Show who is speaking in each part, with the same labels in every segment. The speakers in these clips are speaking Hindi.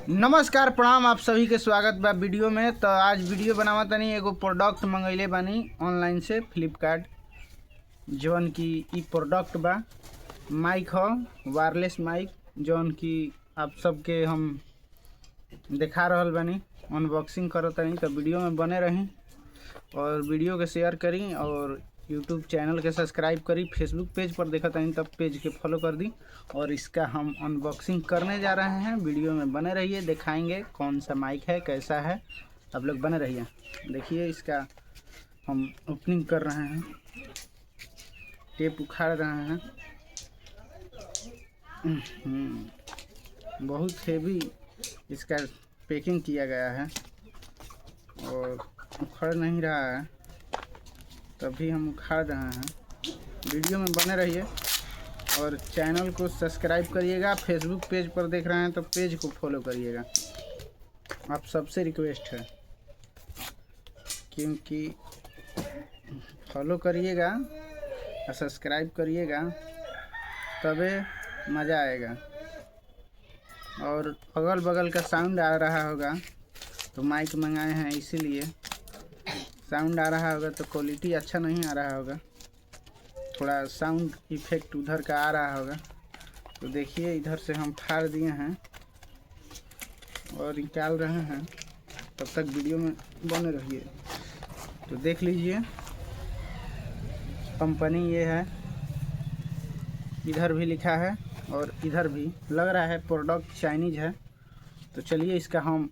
Speaker 1: नमस्कार प्रणाम, आप सभी के स्वागत बा वीडियो में। तो आज वीडियो बनावा तनी एगो प्रोडक्ट मंगैले बानी ऑनलाइन से फ्लिपकार्ट, जौन की ई प्रोडक्ट बा माइक ह, वायरलेस माइक, जौन की आप सबके हम दिखा रहल बानी, अनबॉक्सिंग करत तनी। तो वीडियो में बने रही और वीडियो के शेयर करी और यूट्यूब चैनल के सब्सक्राइब करी। फेसबुक पेज पर देखा तनी तब पेज के फॉलो कर दी। और इसका हम अनबॉक्सिंग करने जा रहे हैं, वीडियो में बने रहिए, दिखाएंगे कौन सा माइक है, कैसा है, आप लोग बने रहिए। देखिए इसका हम ओपनिंग कर रहे हैं, टेप उखाड़ रहे हैं। बहुत हेवी इसका पैकिंग किया गया है और उखड़ नहीं रहा है, तभी हम उखाड़ रहे हैं। वीडियो में बने रहिए और चैनल को सब्सक्राइब करिएगा। फेसबुक पेज पर देख रहे हैं तो पेज को फॉलो करिएगा, आप सबसे रिक्वेस्ट है, क्योंकि फॉलो करिएगा और सब्सक्राइब करिएगा तबे मज़ा आएगा। और अगल बगल का साउंड आ रहा होगा तो माइक मंगाए हैं, इसीलिए साउंड आ रहा होगा तो क्वालिटी अच्छा नहीं आ रहा होगा, थोड़ा साउंड इफेक्ट उधर का आ रहा होगा। तो देखिए इधर से हम फाड़ दिए हैं और निकाल रहे हैं, तब तक वीडियो में बने रहिए। तो देख लीजिए कंपनी ये है, इधर भी लिखा है और इधर भी लग रहा है प्रोडक्ट चाइनीज है। तो चलिए इसका हम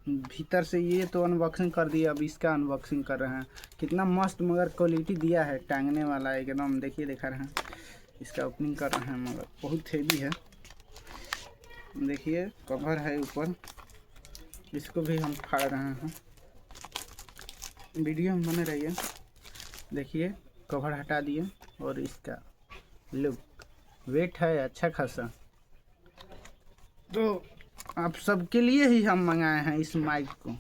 Speaker 1: भीतर से ये तो अनबॉक्सिंग कर दिया, अब इसका अनबॉक्सिंग कर रहे हैं। कितना मस्त मगर क्वालिटी दिया है, टांगने वाला एकदम। देखिए दिखा रहे हैं, इसका ओपनिंग कर रहे हैं, मगर बहुत हेवी है। देखिए कवर है ऊपर, इसको भी हम फाड़ रहे हैं। वीडियो में बने रहिए। देखिए कवर हटा दिए और इसका लुक, वेट है अच्छा खासा। तो आप सबके लिए ही हम मंगाए हैं इस माइक को,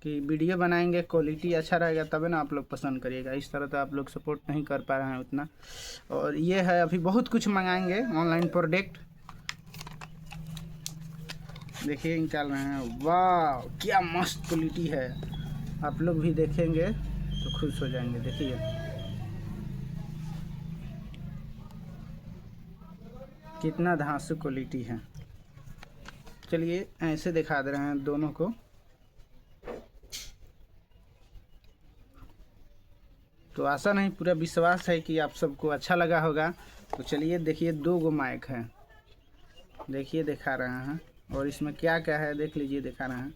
Speaker 1: कि वीडियो बनाएंगे क्वालिटी अच्छा रहेगा तभी ना आप लोग पसंद करिएगा। इस तरह तो आप लोग सपोर्ट नहीं कर पा रहे हैं उतना। और ये है, अभी बहुत कुछ मंगाएंगे ऑनलाइन प्रोडक्ट। देखिए निकाल रहे हैं, वाह क्या मस्त क्वालिटी है, आप लोग भी देखेंगे तो खुश हो जाएंगे। देखिए कितना धांसू क्वालिटी है। चलिए ऐसे दिखा दे रहे हैं दोनों को। तो आशा नहीं पूरा विश्वास है कि आप सबको अच्छा लगा होगा। तो चलिए देखिए, दो गो माइक है, देखिए दिखा रहे हैं। और इसमें क्या क्या है देख लीजिए, दिखा रहे हैं।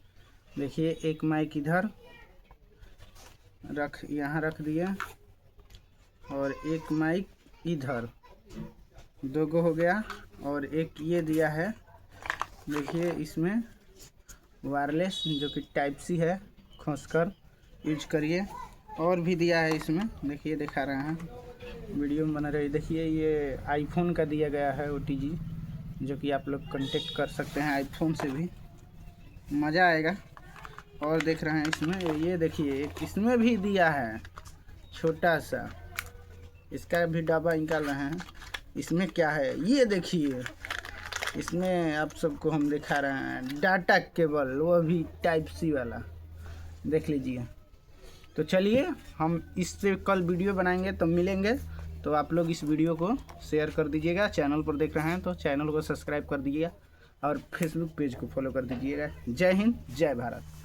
Speaker 1: देखिए एक माइक इधर यहाँ रख दिए और एक माइक इधर, दो गो हो गया। और एक ये दिया है, देखिए इसमें वायरलेस, जो कि टाइप सी है, खोसकर यूज करिए। और भी दिया है इसमें, देखिए दिखा रहे हैं, वीडियो में बना रही। देखिए ये आईफोन का दिया गया है OTG, जो कि आप लोग कांटेक्ट कर सकते हैं आईफोन से भी, मज़ा आएगा। और देख रहे हैं इसमें, ये देखिए एक इसमें भी दिया है छोटा सा, इसका भी डब्बा निकाल रहे हैं। इसमें क्या है ये देखिए, इसमें आप सबको हम दिखा रहे हैं डाटा केबल, वो भी टाइप सी वाला, देख लीजिए। तो चलिए हम इससे कल वीडियो बनाएंगे तो मिलेंगे। तो आप लोग इस वीडियो को शेयर कर दीजिएगा, चैनल पर देख रहे हैं तो चैनल को सब्सक्राइब कर दीजिएगा और फेसबुक पेज को फॉलो कर दीजिएगा। जय हिंद, जय भारत।